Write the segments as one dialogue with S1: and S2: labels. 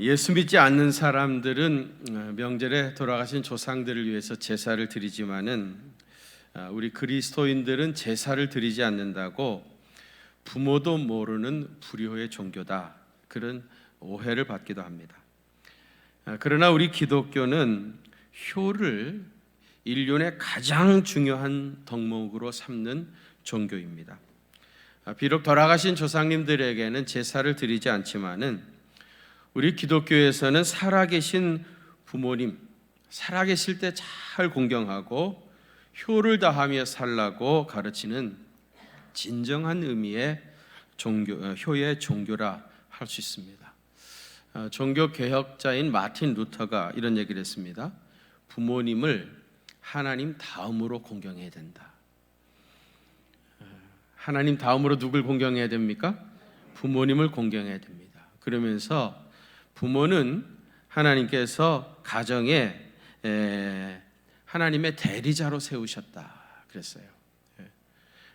S1: 예수 믿지 않는 사람들은 명절에 돌아가신 조상들을 위해서 제사를 드리지만은 우리 그리스도인들은 제사를 드리지 않는다고 부모도 모르는 불효의 종교다, 그런 오해를 받기도 합니다. 그러나 우리 기독교는 효를 인륜의 가장 중요한 덕목으로 삼는 종교입니다. 비록 돌아가신 조상님들에게는 제사를 드리지 않지만은 우리 기독교에서는 살아계신 부모님, 살아계실 때 잘 공경하고 효를 다하며 살라고 가르치는 진정한 의미의 종교, 효의 종교라 할 수 있습니다. 종교 개혁자인 마틴 루터가 이런 얘기를 했습니다. 부모님을 하나님 다음으로 공경해야 된다. 하나님 다음으로 누굴 공경해야 됩니까? 부모님을 공경해야 됩니다. 그러면서 부모는 하나님께서 가정에 하나님의 대리자로 세우셨다 그랬어요.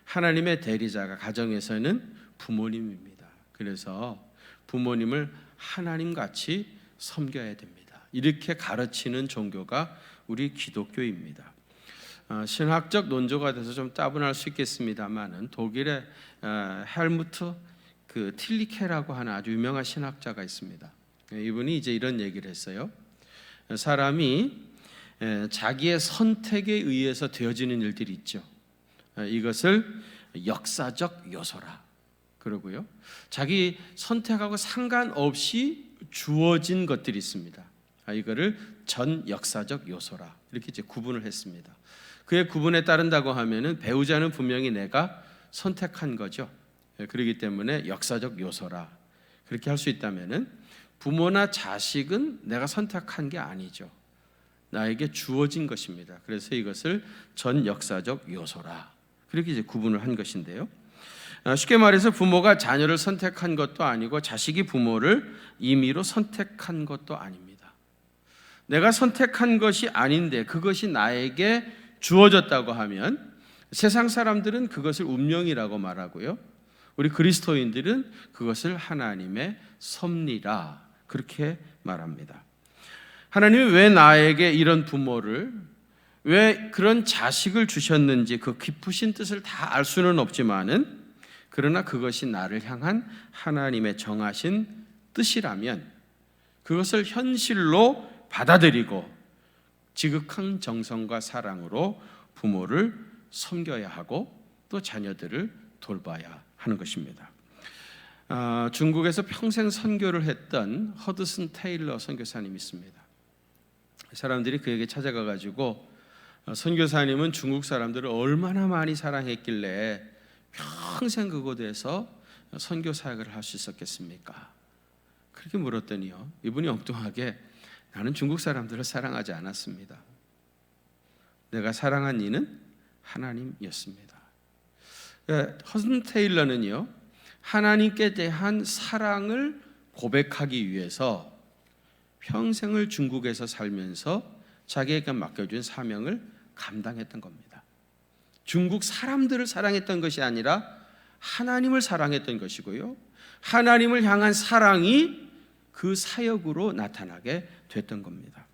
S1: 하나님의 대리자가 가정에서는 부모님입니다. 그래서 부모님을 하나님같이 섬겨야 됩니다. 이렇게 가르치는 종교가 우리 기독교입니다. 신학적 논조가 돼서 좀 따분할 수 있겠습니다만은 독일의 헬무트 틸리케라고 하는 아주 유명한 신학자가 있습니다. 이분이 이제 이런 얘기를 했어요. 사람이 자기의 선택에 의해서 되어지는 일들이 있죠. 이것을 역사적 요소라 그러고요. 자기 선택하고 상관없이 주어진 것들이 있습니다. 이거를 전 역사적 요소라 이렇게 이제 구분을 했습니다. 그의 구분에 따른다고 하면은 배우자는 분명히 내가 선택한 거죠. 그렇기 때문에 역사적 요소라 그렇게 할 수 있다면은 부모나 자식은 내가 선택한 게 아니죠. 나에게 주어진 것입니다. 그래서 이것을 전 역사적 요소라 그렇게 이제 구분을 한 것인데요. 쉽게 말해서 부모가 자녀를 선택한 것도 아니고 자식이 부모를 임의로 선택한 것도 아닙니다. 내가 선택한 것이 아닌데 그것이 나에게 주어졌다고 하면 세상 사람들은 그것을 운명이라고 말하고요. 우리 그리스도인들은 그것을 하나님의 섭리라 그렇게 말합니다. 하나님이 왜 나에게 이런 부모를, 왜 그런 자식을 주셨는지 그 깊으신 뜻을 다 알 수는 없지만은 그러나 그것이 나를 향한 하나님의 정하신 뜻이라면 그것을 현실로 받아들이고 지극한 정성과 사랑으로 부모를 섬겨야 하고 또 자녀들을 돌봐야 하는 것입니다. 중국에서 평생 선교를 했던 허드슨 테일러 선교사님이 있습니다. 사람들이 그에게 찾아가 가지고 선교사님은 중국 사람들을 얼마나 많이 사랑했길래 평생 그곳에서 선교 사역을 할 수 있었겠습니까? 그렇게 물었더니요, 이분이 엉뚱하게 나는 중국 사람들을 사랑하지 않았습니다. 내가 사랑한 이는 하나님이었습니다. 허슨 테일러는요, 하나님께 대한 사랑을 고백하기 위해서 평생을 중국에서 살면서 자기에게 맡겨준 사명을 감당했던 겁니다. 중국 사람들을 사랑했던 것이 아니라 하나님을 사랑했던 것이고요. 하나님을 향한 사랑이 그 사역으로 나타나게 됐던 겁니다.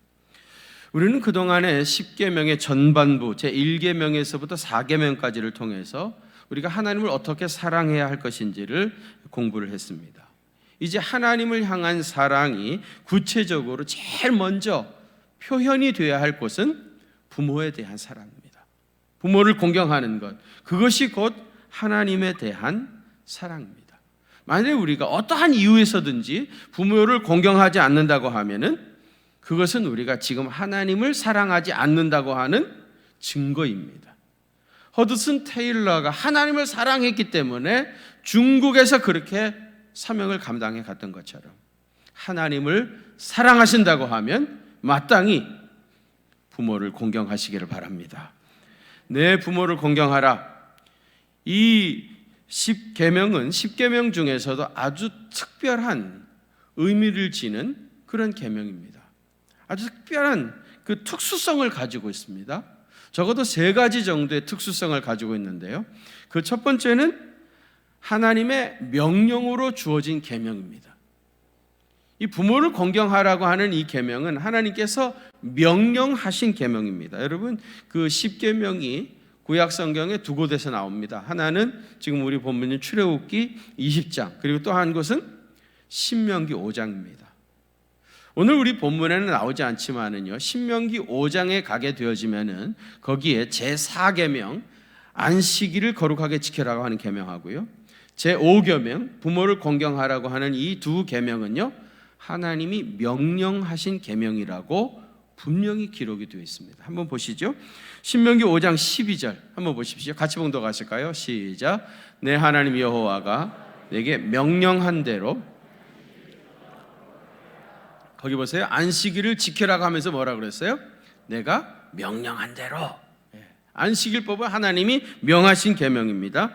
S1: 우리는 그동안에 10계명의 전반부 제1계명에서부터 4계명까지를 통해서 우리가 하나님을 어떻게 사랑해야 할 것인지를 공부를 했습니다. 이제 하나님을 향한 사랑이 구체적으로 제일 먼저 표현이 되어야 할 것은 부모에 대한 사랑입니다. 부모를 공경하는 것, 그것이 곧 하나님에 대한 사랑입니다. 만약에 우리가 어떠한 이유에서든지 부모를 공경하지 않는다고 하면은 그것은 우리가 지금 하나님을 사랑하지 않는다고 하는 증거입니다. 허드슨 테일러가 하나님을 사랑했기 때문에 중국에서 그렇게 사명을 감당해 갔던 것처럼 하나님을 사랑하신다고 하면 마땅히 부모를 공경하시기를 바랍니다. 내 부모를 공경하라. 이 10계명은 10계명 중에서도 아주 특별한 의미를 지닌 그런 계명입니다. 아주 특별한 그 특수성을 가지고 있습니다. 적어도 3가지 정도의 특수성을 가지고 있는데요. 그 첫 번째는 하나님의 명령으로 주어진 계명입니다. 이 부모를 공경하라고 하는 이 계명은 하나님께서 명령하신 계명입니다. 여러분, 그 10계명이 구약 성경에 두 곳에서 나옵니다. 하나는 지금 우리 본문인 출애굽기 20장, 그리고 또 한 곳은 신명기 5장입니다. 오늘 우리 본문에는 나오지 않지만은요, 신명기 5장에 가게 되어지면은 거기에 제4계명 안식일을 거룩하게 지켜라고 하는 계명하고요, 제5계명 부모를 공경하라고 하는 이 두 계명은요, 하나님이 명령하신 계명이라고 분명히 기록이 되어 있습니다. 한번 보시죠. 신명기 5장 12절 한번 보십시오. 같이 봉독하실까요? 시작. 내 하나님 여호와가 내게 명령한 대로, 거기 보세요. 안식일을 지켜라고 하면서 뭐라 그랬어요? 내가 명령한 대로. 안식일법은 하나님이 명하신 계명입니다.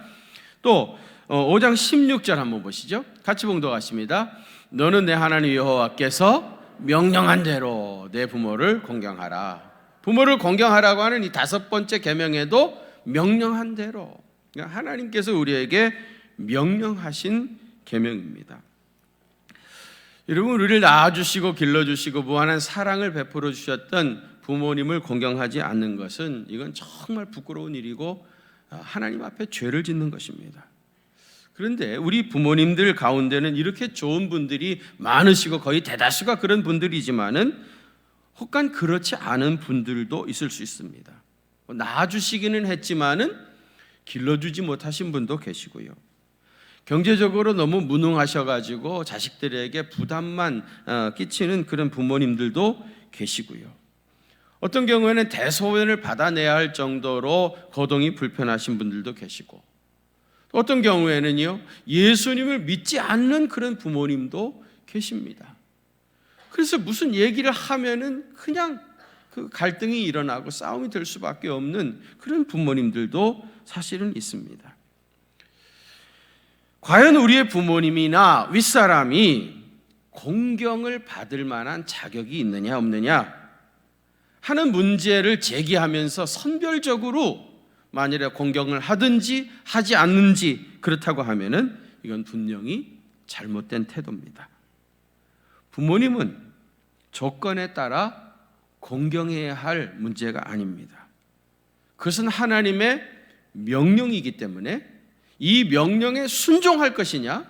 S1: 또 5장 16절 한번 보시죠. 같이 봉독하십니다. 너는 내 하나님 여호와께서 명령한 대로 내 부모를 공경하라. 부모를 공경하라고 하는 이 다섯 번째 계명에도 명령한 대로, 그러니까 하나님께서 우리에게 명령하신 계명입니다. 여러분, 우리를 낳아주시고 길러주시고 무한한 사랑을 베풀어 주셨던 부모님을 공경하지 않는 것은 이건 정말 부끄러운 일이고 하나님 앞에 죄를 짓는 것입니다. 그런데 우리 부모님들 가운데는 이렇게 좋은 분들이 많으시고 거의 대다수가 그런 분들이지만은 혹간 그렇지 않은 분들도 있을 수 있습니다. 낳아주시기는 했지만은 길러주지 못하신 분도 계시고요, 경제적으로 너무 무능하셔가지고 자식들에게 부담만 끼치는 그런 부모님들도 계시고요, 어떤 경우에는 대소변을 받아내야 할 정도로 거동이 불편하신 분들도 계시고, 어떤 경우에는요, 예수님을 믿지 않는 그런 부모님도 계십니다. 그래서 무슨 얘기를 하면은 그냥 그 갈등이 일어나고 싸움이 될 수밖에 없는 그런 부모님들도 사실은 있습니다. 과연 우리의 부모님이나 윗사람이 공경을 받을 만한 자격이 있느냐 없느냐 하는 문제를 제기하면서 선별적으로 만일에 공경을 하든지 하지 않는지 그렇다고 하면은 이건 분명히 잘못된 태도입니다. 부모님은 조건에 따라 공경해야 할 문제가 아닙니다. 그것은 하나님의 명령이기 때문에 이 명령에 순종할 것이냐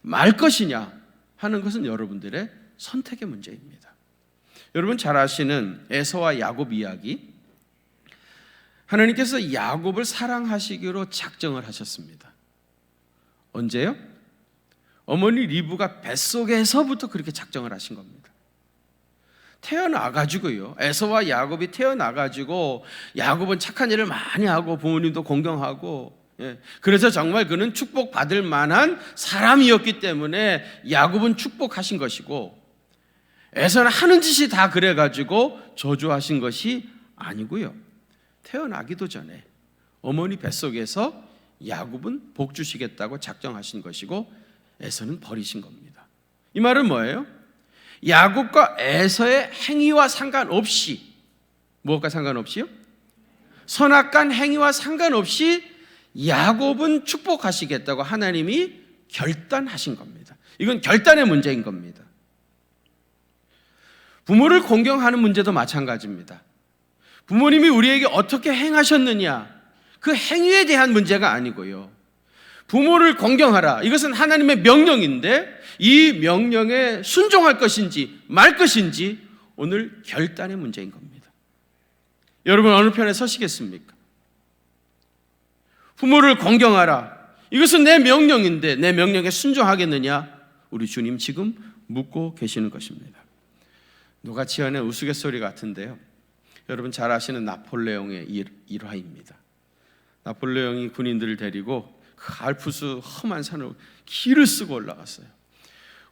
S1: 말 것이냐 하는 것은 여러분들의 선택의 문제입니다. 여러분 잘 아시는 에서와 야곱 이야기, 하나님께서 야곱을 사랑하시기로 작정을 하셨습니다. 언제요? 어머니 리브가 뱃속에서부터 그렇게 작정을 하신 겁니다. 태어나가지고요, 에서와 야곱이 태어나가지고 야곱은 착한 일을 많이 하고 부모님도 공경하고, 그래서 정말 그는 축복받을 만한 사람이었기 때문에 야곱은 축복하신 것이고, 에서는 하는 짓이 다 그래가지고 저주하신 것이 아니고요, 태어나기도 전에 어머니 뱃속에서 야곱은 복 주시겠다고 작정하신 것이고 에서는 버리신 겁니다. 이 말은 뭐예요? 야곱과 에서의 행위와 상관없이, 무엇과 상관없이요? 선악간 행위와 상관없이 야곱은 축복하시겠다고 하나님이 결단하신 겁니다. 이건 결단의 문제인 겁니다. 부모를 공경하는 문제도 마찬가지입니다. 부모님이 우리에게 어떻게 행하셨느냐, 그 행위에 대한 문제가 아니고요, 부모를 공경하라, 이것은 하나님의 명령인데 이 명령에 순종할 것인지 말 것인지 오늘 결단의 문제인 겁니다. 여러분 어느 편에 서시겠습니까? 부모를 공경하라, 이것은 내 명령인데 내 명령에 순종하겠느냐, 우리 주님 지금 묻고 계시는 것입니다. 누가 지어낸 우스갯소리 같은데요, 여러분 잘 아시는 나폴레옹의 일화입니다. 나폴레옹이 군인들을 데리고 그 알프스 험한 산을 길을 쓰고 올라갔어요.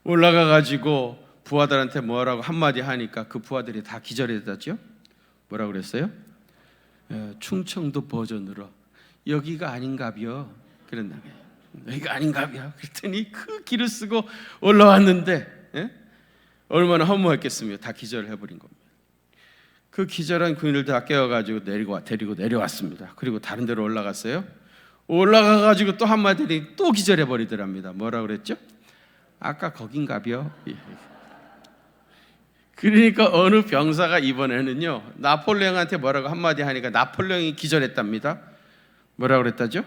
S1: 올라가가지고 부하들한테 뭐라고 한마디 하니까 그 부하들이 다 기절했다죠. 뭐라고 그랬어요? 충청도 버전으로 여기가 아닌가벼 그랬나 봐요. 여기가 아닌가벼 그랬더니 그 길을 쓰고 올라왔는데 얼마나 허무했겠습니까? 다 기절을 해버린 겁니다. 그 기절한 군인들 다 깨워가지고 데리고 내려왔습니다. 그리고 다른 데로 올라갔어요. 올라가가지고 또 한마디 또 기절해버리더랍니다. 뭐라 그랬죠? 아까 거긴가벼. 그러니까 어느 병사가 이번에는요 나폴레옹한테 뭐라고 한마디 하니까 나폴레옹이 기절했답니다. 뭐라고 그랬다죠?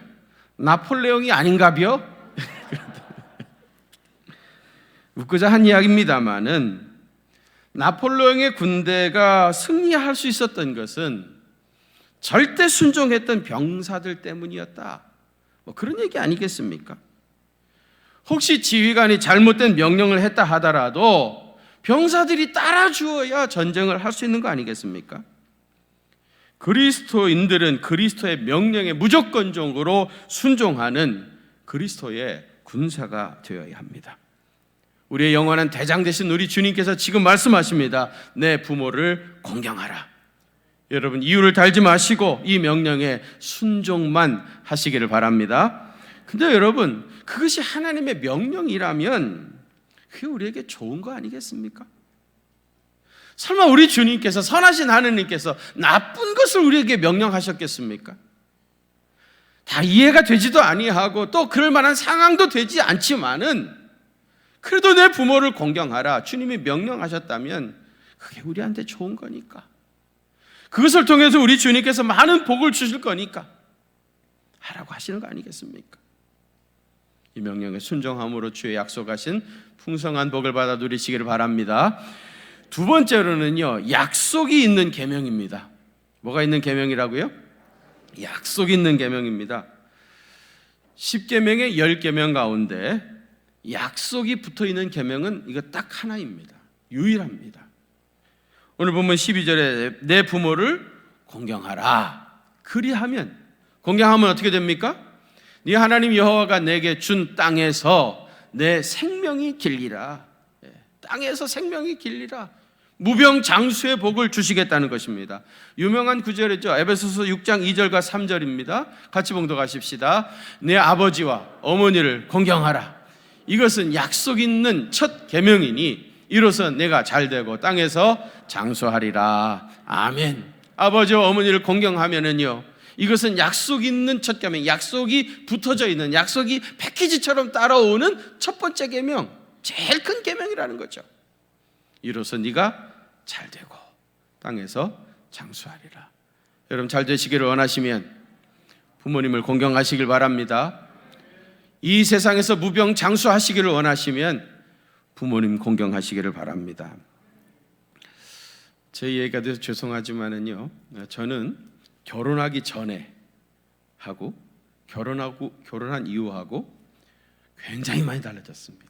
S1: 나폴레옹이 아닌가벼? 웃고자 한 이야기입니다마는 나폴레옹의 군대가 승리할 수 있었던 것은 절대 순종했던 병사들 때문이었다. 뭐 그런 얘기 아니겠습니까? 혹시 지휘관이 잘못된 명령을 했다 하더라도 병사들이 따라주어야 전쟁을 할 수 있는 거 아니겠습니까? 그리스도인들은 그리스도의 명령에 무조건적으로 순종하는 그리스도의 군사가 되어야 합니다. 우리의 영원한 대장 되신 우리 주님께서 지금 말씀하십니다. 내 부모를 공경하라. 여러분 이유를 달지 마시고 이 명령에 순종만 하시기를 바랍니다. 근데 여러분 그것이 하나님의 명령이라면 그게 우리에게 좋은 거 아니겠습니까? 설마 우리 주님께서 선하신 하느님께서 나쁜 것을 우리에게 명령하셨겠습니까? 다 이해가 되지도 아니하고 또 그럴 만한 상황도 되지 않지만은 그래도 내 부모를 공경하라 주님이 명령하셨다면 그게 우리한테 좋은 거니까 그것을 통해서 우리 주님께서 많은 복을 주실 거니까 하라고 하시는 거 아니겠습니까? 이 명령에 순종함으로 주의 약속하신 풍성한 복을 받아 누리시기를 바랍니다. 두 번째로는요 약속이 있는 계명입니다. 뭐가 있는 계명이라고요? 약속이 있는 계명입니다. 10계명의 10계명 가운데 약속이 붙어있는 계명은 이거 딱 하나입니다. 유일합니다. 오늘 보면 12절에 내 부모를 공경하라. 그리하면 공경하면 어떻게 됩니까? 네 하나님 여호와가 내게 준 땅에서 내 생명이 길리라. 땅에서 생명이 길리라. 무병장수의 복을 주시겠다는 것입니다. 유명한 구절이죠. 에베소서 6장 2절과 3절입니다. 같이 봉독하십시다. 내 아버지와 어머니를 공경하라. 이것은 약속 있는 첫 계명이니 이로써 내가 잘되고 땅에서 장수하리라. 아멘. 아버지와 어머니를 공경하면은요 이것은 약속 있는 첫 계명, 약속이 붙어져 있는, 약속이 패키지처럼 따라오는 첫 번째 계명, 제일 큰 계명이라는 거죠. 이로써 네가 잘되고 땅에서 장수하리라. 여러분 잘 되시기를 원하시면 부모님을 공경하시길 바랍니다. 이 세상에서 무병장수하시기를 원하시면 부모님 공경하시기를 바랍니다. 제 얘기가 돼서 죄송하지만은요, 저는 결혼하기 전에 하고 결혼한 이후하고 굉장히 많이 달라졌습니다.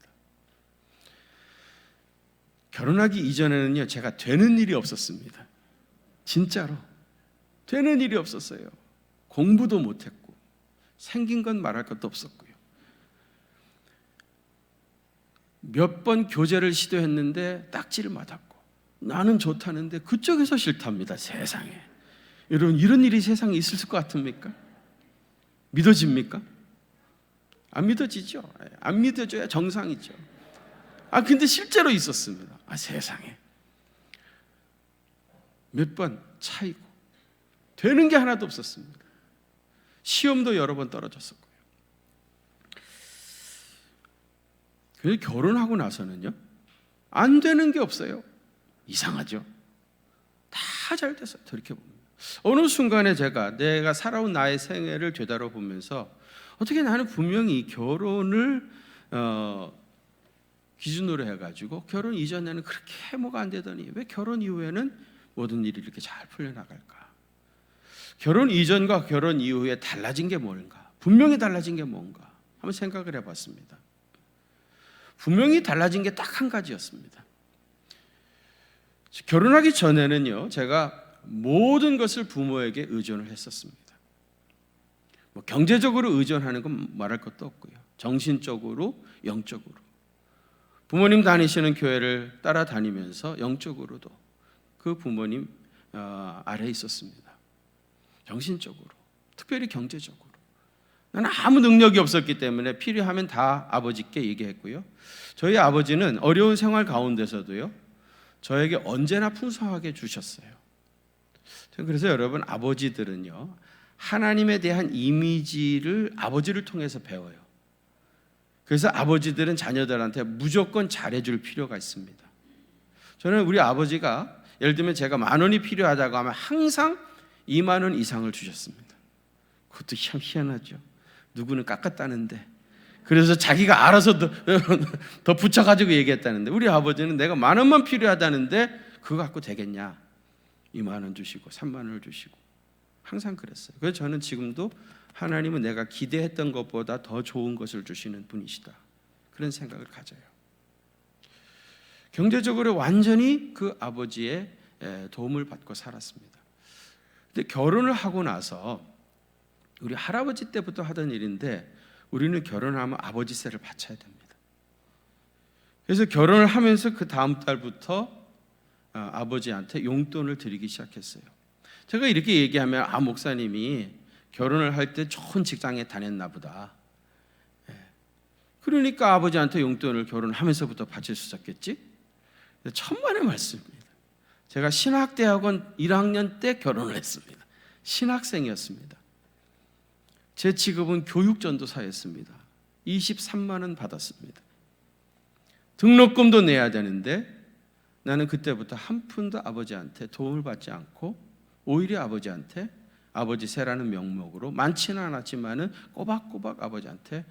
S1: 결혼하기 이전에는요, 제가 되는 일이 없었습니다. 진짜로 되는 일이 없었어요. 공부도 못했고 생긴 건 말할 것도 없었고요. 몇 번 교제를 시도했는데 딱지를 맞았고 나는 좋다는데 그쪽에서 싫답니다. 세상에. 여러분 이런 일이 세상에 있을 것 같습니까? 믿어집니까? 안 믿어지죠. 안 믿어져야 정상이죠. 근데 실제로 있었습니다. 세상에. 몇 번 차이고 되는 게 하나도 없었습니다. 시험도 여러 번 떨어졌었고요. 그래서 결혼하고 나서는요 안 되는 게 없어요. 이상하죠. 다 잘 됐어요. 돌이켜보면 어느 순간에 내가 살아온 나의 생애를 되돌아보면서 어떻게 나는 분명히 결혼을 기준으로 해가지고 결혼 이전에는 그렇게 뭐가 안 되더니 왜 결혼 이후에는 모든 일이 이렇게 잘 풀려나갈까? 결혼 이전과 결혼 이후에 달라진 게 뭔가? 분명히 달라진 게 뭔가? 한번 생각을 해봤습니다. 분명히 달라진 게 딱 한 가지였습니다. 결혼하기 전에는요 제가 모든 것을 부모에게 의존을 했었습니다. 경제적으로 의존하는 건 말할 것도 없고요. 정신적으로, 영적으로 부모님 다니시는 교회를 따라다니면서 영적으로도 그 부모님 아래에 있었습니다. 정신적으로, 특별히 경제적으로 나는 아무 능력이 없었기 때문에 필요하면 다 아버지께 얘기했고요. 저희 아버지는 어려운 생활 가운데서도요 저에게 언제나 풍성하게 주셨어요. 그래서 여러분 아버지들은요 하나님에 대한 이미지를 아버지를 통해서 배워요. 그래서 아버지들은 자녀들한테 무조건 잘해줄 필요가 있습니다. 저는 우리 아버지가 예를 들면 제가 10,000원이 필요하다고 하면 항상 20,000원 이상을 주셨습니다. 그것도 참 희한하죠. 누구는 깎았다는데, 그래서 자기가 알아서 더 붙여가지고 얘기했다는데, 우리 아버지는 내가 10,000원만 필요하다는데 그거 갖고 되겠냐, 20,000원 주시고 30,000원을 주시고 항상 그랬어요. 그래서 저는 지금도 하나님은 내가 기대했던 것보다 더 좋은 것을 주시는 분이시다, 그런 생각을 가져요. 경제적으로 완전히 그 아버지의 도움을 받고 살았습니다. 근데 결혼을 하고 나서, 우리 할아버지 때부터 하던 일인데, 우리는 결혼하면 아버지 세를 바쳐야 됩니다. 그래서 결혼을 하면서 그 다음 달부터 아버지한테 용돈을 드리기 시작했어요. 제가 이렇게 얘기하면 목사님이 결혼을 할 때 좋은 직장에 다녔나 보다, 그러니까 아버지한테 용돈을 결혼하면서부터 바칠 수 있었겠지? 천만의 말씀입니다. 제가 신학대학원 1학년 때 결혼을 했습니다. 신학생이었습니다. 제 직업은 교육전도사였습니다. 23만 원 받았습니다. 등록금도 내야 되는데 나는 그때부터 한 푼도 아버지한테 도움을 받지 않고 오히려 아버지한테 아버지 세라는 명목으로 많지는 않았지만은 꼬박꼬박 아버지한테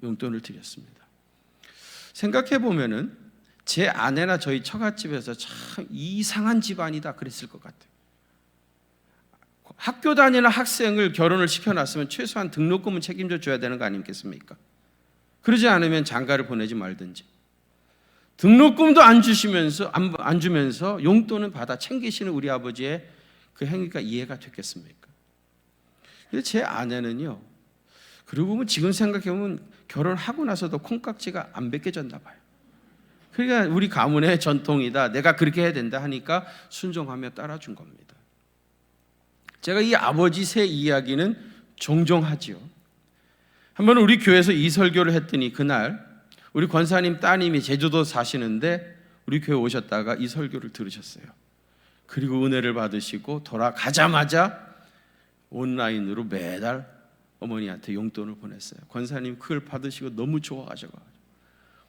S1: 용돈을 드렸습니다. 생각해 보면은 제 아내나 저희 처갓집에서 참 이상한 집안이다 그랬을 것 같아요. 학교 다니는 학생을 결혼을 시켜놨으면 최소한 등록금은 책임져 줘야 되는 거 아니겠습니까? 그러지 않으면 장가를 보내지 말든지, 등록금도 안 주면서 용돈은 받아 챙기시는 우리 아버지의 그 행위가 이해가 됐겠습니까? 제 아내는요, 그리고 보면 지금 생각해보면 결혼하고 나서도 콩깍지가 안 벗겨졌나 봐요. 그러니까 우리 가문의 전통이다, 내가 그렇게 해야 된다 하니까 순종하며 따라준 겁니다. 제가 이 아버지 세 이야기는 종종 하지요. 한번 우리 교회에서 이 설교를 했더니 그날 우리 권사님 따님이 제주도 사시는데 우리 교회 오셨다가 이 설교를 들으셨어요. 그리고 은혜를 받으시고 돌아가자마자 온라인으로 매달 어머니한테 용돈을 보냈어요. 권사님 그걸 받으시고 너무 좋아하셔가지고,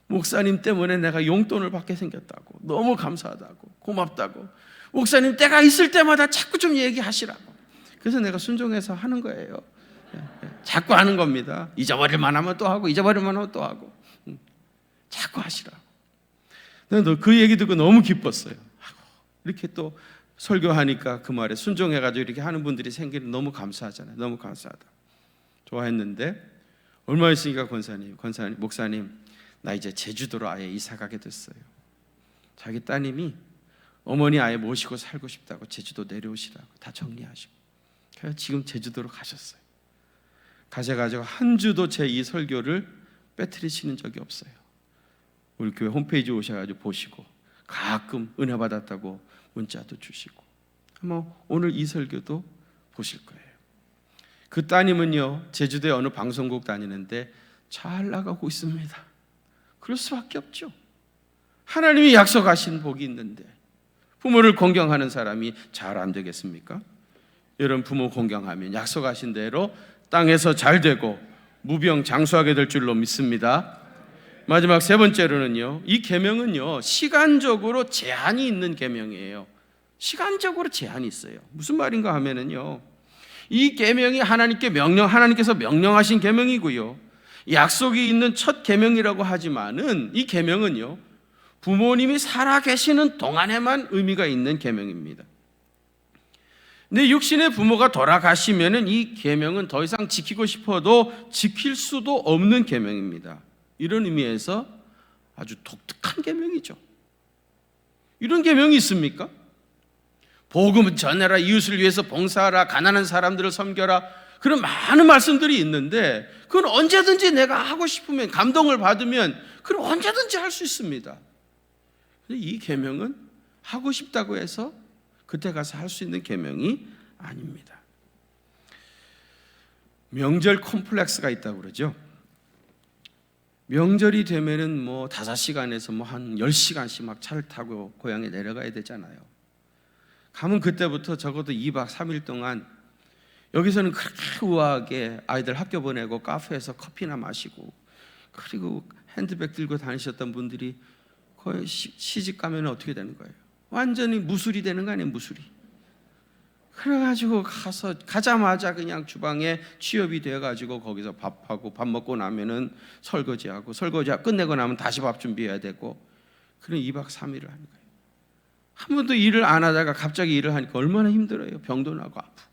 S1: 목사님 때문에 내가 용돈을 받게 생겼다고, 너무 감사하다고, 고맙다고, 목사님 때가 있을 때마다 자꾸 좀 얘기하시라고. 그래서 내가 순종해서 하는 거예요. 자꾸 하는 겁니다. 잊어버릴 만하면 또 하고, 잊어버릴 만하면 또 하고, 자꾸 하시라고. 내가 그 얘기 듣고 너무 기뻤어요. 이렇게 또 설교하니까 그 말에 순종해가지고 이렇게 하는 분들이 생기는, 너무 감사하잖아요. 너무 감사하다, 좋아했는데 얼마 있으니까 권사님, 목사님 나 이제 제주도로 아예 이사 가게 됐어요. 자기 따님이 어머니 아예 모시고 살고 싶다고 제주도 내려오시라고 다 정리하시고, 그래서 지금 제주도로 가셨어요. 가셔가지고 한 주도 제 이 설교를 빼뜨리시는 적이 없어요. 우리 교회 홈페이지 오셔가지고 보시고 가끔 은혜 받았다고 문자도 주시고, 아마 오늘 이 설교도 보실 거예요. 그 따님은요, 제주도에 어느 방송국 다니는데 잘 나가고 있습니다. 그럴 수밖에 없죠. 하나님이 약속하신 복이 있는데 부모를 공경하는 사람이 잘 안 되겠습니까? 여러분, 부모 공경하면 약속하신 대로 땅에서 잘 되고 무병장수하게 될 줄로 믿습니다. 마지막 세 번째로는요, 이 계명은요 시간적으로 제한이 있는 계명이에요. 시간적으로 제한이 있어요. 무슨 말인가 하면은요, 이 계명이 하나님께서 명령하신 계명이고요, 약속이 있는 첫 계명이라고 하지만은 이 계명은요 부모님이 살아 계시는 동안에만 의미가 있는 계명입니다. 근데 육신의 부모가 돌아가시면은 이 계명은 더 이상 지키고 싶어도 지킬 수도 없는 계명입니다. 이런 의미에서 아주 독특한 계명이죠. 이런 계명이 있습니까? 복음을 전해라, 이웃을 위해서 봉사하라, 가난한 사람들을 섬겨라, 그런 많은 말씀들이 있는데 그건 언제든지 내가 하고 싶으면, 감동을 받으면 그건 언제든지 할 수 있습니다. 근데 이 계명은 하고 싶다고 해서 그때 가서 할 수 있는 계명이 아닙니다. 명절 콤플렉스가 있다고 그러죠. 명절이 되면은 5시간에서 한 10시간씩 막 차를 타고 고향에 내려가야 되잖아요. 가면 그때부터 적어도 2박 3일 동안 여기서는 그렇게 우아하게 아이들 학교 보내고 카페에서 커피나 마시고, 그리고 핸드백 들고 다니셨던 분들이 거의 시집 가면 어떻게 되는 거예요? 완전히 무술이 되는 거 아니에요, 무술이. 그래가지고 가자마자 그냥 주방에 취업이 돼가지고 거기서 밥하고 밥 먹고 나면은 설거지하고 끝내고 나면 다시 밥 준비해야 되고 그런 2박 3일을 하는 거예요. 한 번도 일을 안 하다가 갑자기 일을 하니까 얼마나 힘들어요. 병도 나고 아프고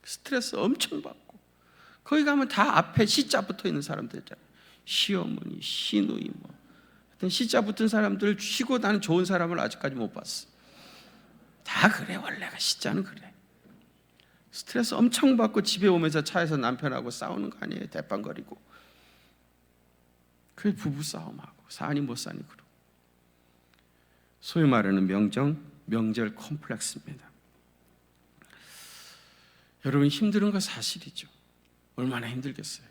S1: 스트레스 엄청 받고 거기 가면 다 앞에 시자 붙어 있는 사람들 있잖아요. 시어머니, 시누이 뭐 하여튼 시자 붙은 사람들 쉬고 나는 좋은 사람을 아직까지 못 봤어. 다 그래. 원래가 시자는 그래. 스트레스 엄청 받고 집에 오면서 차에서 남편하고 싸우는 거 아니에요. 대빵거리고. 그게 부부싸움하고 사니 못 사니 그러고. 소위 말하는 명절 콤플렉스입니다. 여러분 힘든 거 사실이죠. 얼마나 힘들겠어요.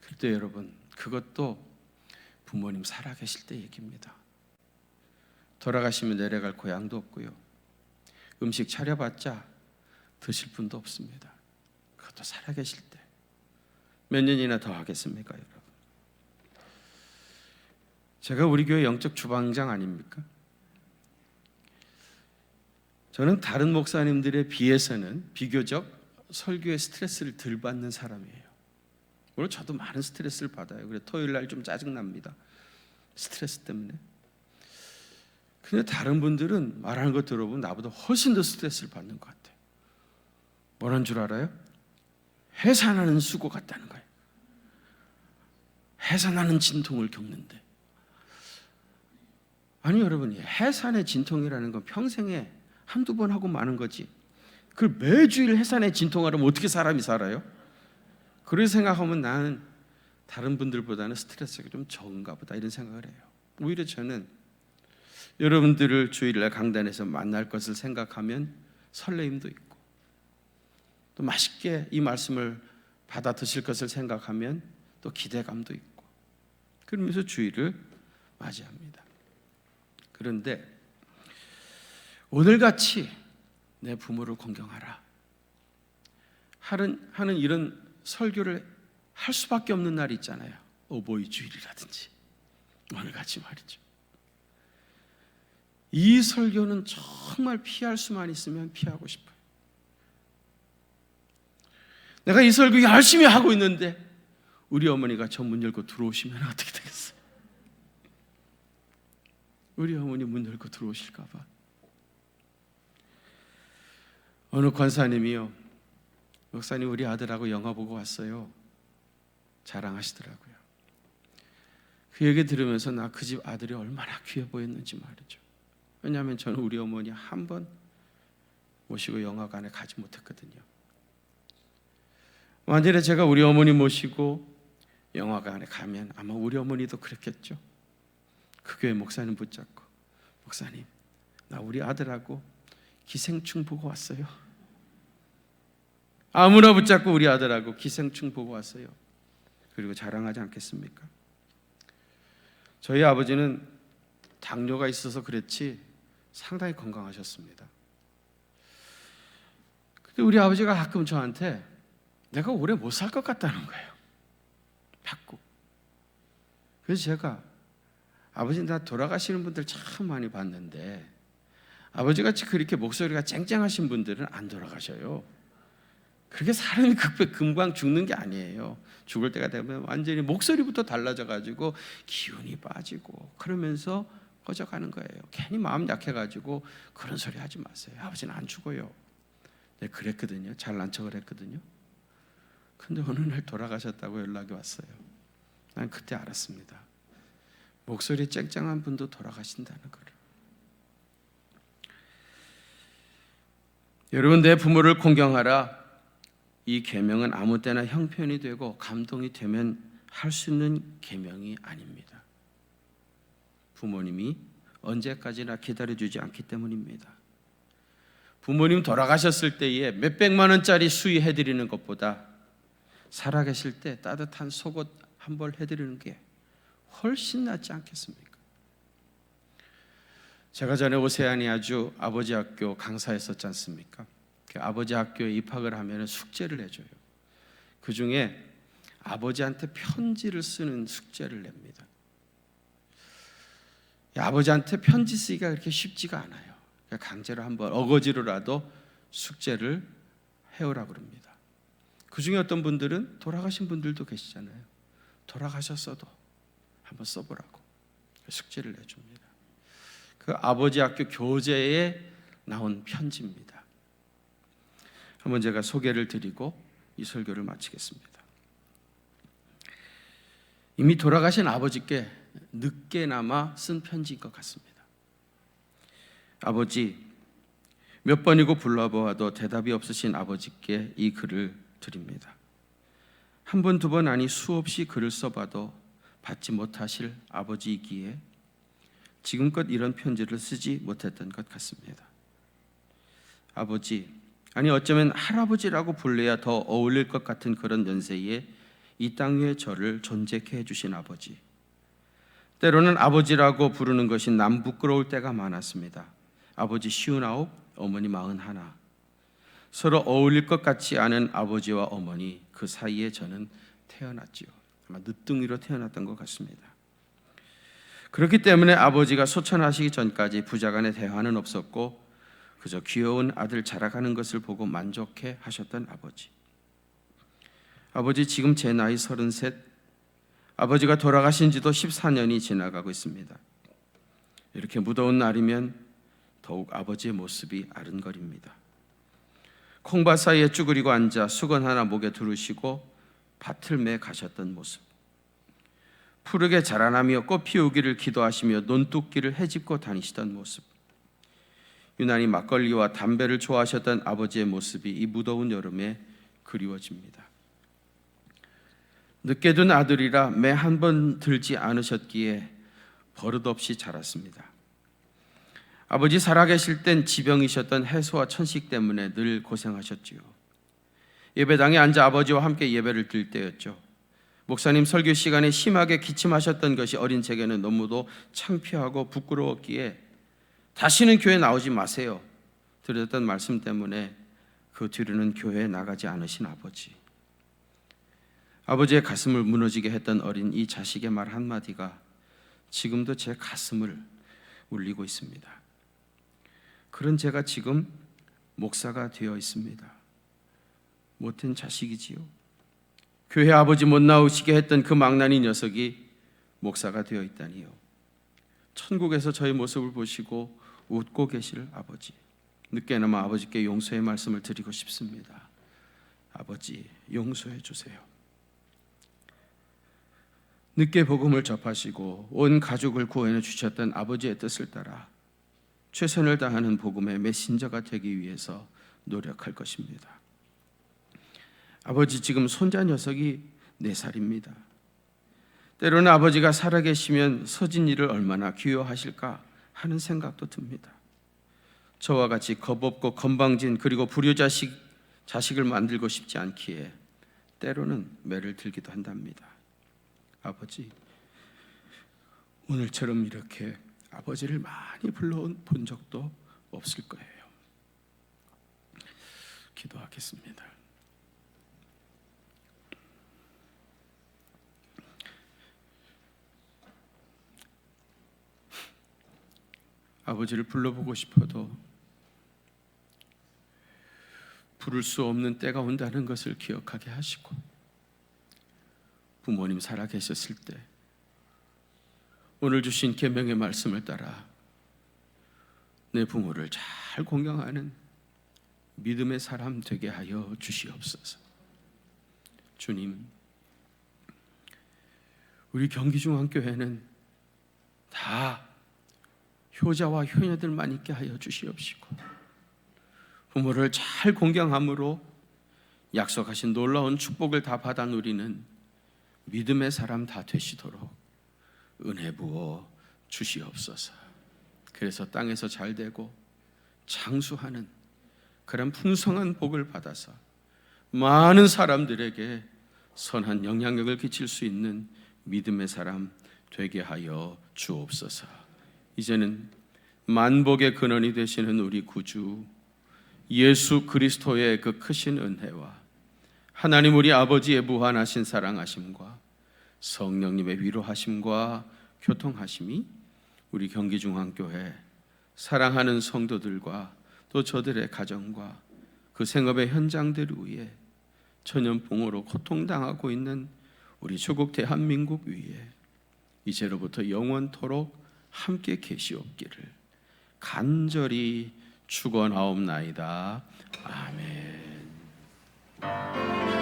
S1: 그때 여러분 그것도 부모님 살아계실 때 얘기입니다. 돌아가시면 내려갈 고향도 없고요. 음식 차려봤자 드실 분도 없습니다. 그것도 살아계실 때. 몇 년이나 더 하겠습니까, 여러분? 제가 우리 교회 영적 주방장 아닙니까? 저는 다른 목사님들에 비해서는 비교적 설교에 스트레스를 덜 받는 사람이에요. 물론 저도 많은 스트레스를 받아요. 그래 토요일 날 좀 짜증납니다. 스트레스 때문에. 근데 다른 분들은 말하는 거 들어보면 나보다 훨씬 더 스트레스를 받는 것 같아요. 뭐라는 줄 알아요? 해산하는 수고 같다는 거예요. 해산하는 진통을 겪는데. 아니 여러분, 해산의 진통이라는 건 평생에 한두 번 하고 마는 거지. 그걸 매주일 해산의 진통하려면 어떻게 사람이 살아요? 그렇게 생각하면 나는 다른 분들보다는 스트레스가 좀 적은가 보다 이런 생각을 해요. 오히려 저는 여러분들을 주일날 강단에서 만날 것을 생각하면 설레임도 있고 또 맛있게 이 말씀을 받아 드실 것을 생각하면 또 기대감도 있고 그러면서 주일을 맞이합니다. 그런데 오늘같이 내 부모를 공경하라 하는 이런 설교를 할 수밖에 없는 날이 있잖아요. 어버이 주일이라든지 오늘같이 말이죠. 이 설교는 정말 피할 수만 있으면 피하고 싶어요. 내가 이 설교 열심히 하고 있는데 우리 어머니가 저 문 열고 들어오시면 어떻게 되겠어요? 우리 어머니 문 열고 들어오실까 봐. 어느 권사님이요, 목사님 우리 아들하고 영화 보고 왔어요 자랑하시더라고요. 그 얘기 들으면서 나 그 집 아들이 얼마나 귀해 보였는지 말이죠. 왜냐하면 저는 우리 어머니 한 번 모시고 영화관에 가지 못했거든요. 만약에 제가 우리 어머니 모시고 영화관에 가면 아마 우리 어머니도 그랬겠죠. 그 교회 목사님 붙잡고 목사님 나 우리 아들하고 기생충 보고 왔어요. 아무나 붙잡고 우리 아들하고 기생충 보고 왔어요. 그리고 자랑하지 않겠습니까? 저희 아버지는 당뇨가 있어서 그랬지 상당히 건강하셨습니다. 근데 우리 아버지가 가끔 저한테 내가 오래 못 살 것 같다는 거예요. 자꾸. 그래서 제가 아버지 나 돌아가시는 분들 참 많이 봤는데 아버지같이 그렇게 목소리가 쨍쨍하신 분들은 안 돌아가셔요. 그렇게 사람이 금방 죽는 게 아니에요. 죽을 때가 되면 완전히 목소리부터 달라져가지고 기운이 빠지고 그러면서 꺼져가는 거예요. 괜히 마음 약해가지고 그런 소리 하지 마세요. 아버지는 안 죽어요. 네, 그랬거든요. 잘난 척을 했거든요. 근데 어느 날 돌아가셨다고 연락이 왔어요. 난 그때 알았습니다. 목소리 쨍쨍한 분도 돌아가신다는 걸. 여러분 내 부모를 공경하라. 이 계명은 아무 때나 형편이 되고 감동이 되면 할 수 있는 계명이 아닙니다. 부모님이 언제까지나 기다려주지 않기 때문입니다. 부모님 돌아가셨을 때에 몇백만 원짜리 수의해드리는 것보다 살아계실 때 따뜻한 속옷 한 벌 해드리는 게 훨씬 낫지 않겠습니까? 제가 전에 오세아니 아주 아버지 학교 강사했었지 않습니까? 그 아버지 학교에 입학을 하면 숙제를 해줘요. 그 중에 아버지한테 편지를 쓰는 숙제를 냅니다. 아버지한테 편지 쓰기가 그렇게 쉽지가 않아요. 강제로 한번 어거지로라도 숙제를 해오라고 그럽니다. 그 중에 어떤 분들은 돌아가신 분들도 계시잖아요. 돌아가셨어도 한번 써보라고 숙제를 내줍니다. 그 아버지 학교 교재에 나온 편지입니다. 한번 제가 소개를 드리고 이 설교를 마치겠습니다. 이미 돌아가신 아버지께 늦게나마 쓴 편지인 것 같습니다. 아버지, 몇 번이고 불러보아도 대답이 없으신 아버지께 이 글을 드립니다. 한 번, 두 번 아니 수없이 글을 써봐도 받지 못하실 아버지이기에 지금껏 이런 편지를 쓰지 못했던 것 같습니다. 아버지, 아니 어쩌면 할아버지라고 불러야 더 어울릴 것 같은 그런 연세에 이 땅 위에 저를 존재케 해주신 아버지, 때로는 아버지라고 부르는 것이 남 부끄러울 때가 많았습니다. 아버지 59, 어머니 41, 서로 어울릴 것 같지 않은 아버지와 어머니, 그 사이에 저는 태어났지요. 아마 늦둥이로 태어났던 것 같습니다. 그렇기 때문에 아버지가 소천하시기 전까지 부자간의 대화는 없었고 그저 귀여운 아들 자라가는 것을 보고 만족해 하셨던 아버지. 아버지, 지금 제 나이 33, 아버지가 돌아가신 지도 14년이 지나가고 있습니다. 이렇게 무더운 날이면 더욱 아버지의 모습이 아른거립니다. 콩밭 사이에 쭈그리고 앉아 수건 하나 목에 두르시고 밭을 매 가셨던 모습, 푸르게 자라나며 꽃 피우기를 기도하시며 논뚝기를 헤집고 다니시던 모습, 유난히 막걸리와 담배를 좋아하셨던 아버지의 모습이 이 무더운 여름에 그리워집니다. 늦게 둔 아들이라 매 한 번 들지 않으셨기에 버릇없이 자랐습니다. 아버지 살아계실 땐 지병이셨던 해소와 천식 때문에 늘 고생하셨지요. 예배당에 앉아 아버지와 함께 예배를 드릴 때였죠. 목사님 설교 시간에 심하게 기침하셨던 것이 어린 제게는 너무도 창피하고 부끄러웠기에 다시는 교회 나오지 마세요 드렸던 말씀 때문에 그 뒤로는 교회에 나가지 않으신 아버지. 아버지의 가슴을 무너지게 했던 어린 이 자식의 말 한마디가 지금도 제 가슴을 울리고 있습니다. 그런 제가 지금 목사가 되어 있습니다. 못된 자식이지요. 교회 아버지 못 나오시게 했던 그 망나니 녀석이 목사가 되어 있다니요. 천국에서 저의 모습을 보시고 웃고 계실 아버지, 늦게나마 아버지께 용서의 말씀을 드리고 싶습니다. 아버지, 용서해 주세요. 늦게 복음을 접하시고 온 가족을 구원해 주셨던 아버지의 뜻을 따라 최선을 다하는 복음의 메신저가 되기 위해서 노력할 것입니다. 아버지, 지금 손자 녀석이 4살입니다. 때로는 아버지가 살아계시면 서진이를 얼마나 귀여워하실까 하는 생각도 듭니다. 저와 같이 겁없고 건방진 그리고 자식을 만들고 싶지 않기에 때로는 매를 들기도 한답니다. 아버지, 오늘처럼 이렇게 아버지를 많이 불러본 적도 없을 거예요. 기도하겠습니다. 아버지를 불러보고 싶어도 부를 수 없는 때가 온다는 것을 기억하게 하시고, 부모님 살아계셨을 때 오늘 주신 계명의 말씀을 따라 내 부모를 잘 공경하는 믿음의 사람 되게 하여 주시옵소서. 주님, 우리 경기중앙교회는 다 효자와 효녀들만 있게 하여 주시옵시고, 부모를 잘 공경함으로 약속하신 놀라운 축복을 다 받아 누리는 믿음의 사람 다 되시도록 은혜 부어 주시옵소서. 그래서 땅에서 잘 되고 장수하는 그런 풍성한 복을 받아서 많은 사람들에게 선한 영향력을 끼칠 수 있는 믿음의 사람 되게 하여 주옵소서. 이제는 만복의 근원이 되시는 우리 구주 예수 그리스도의 그 크신 은혜와 하나님 우리 아버지의 무한하신 사랑하심과 성령님의 위로하심과 교통하심이 우리 경기중앙교회 사랑하는 성도들과 또 저들의 가정과 그 생업의 현장들 위에 전염병으로 고통당하고 있는 우리 조국 대한민국 위에 이제로부터 영원토록 함께 계시옵기를 간절히 축원하옵나이다. 아멘.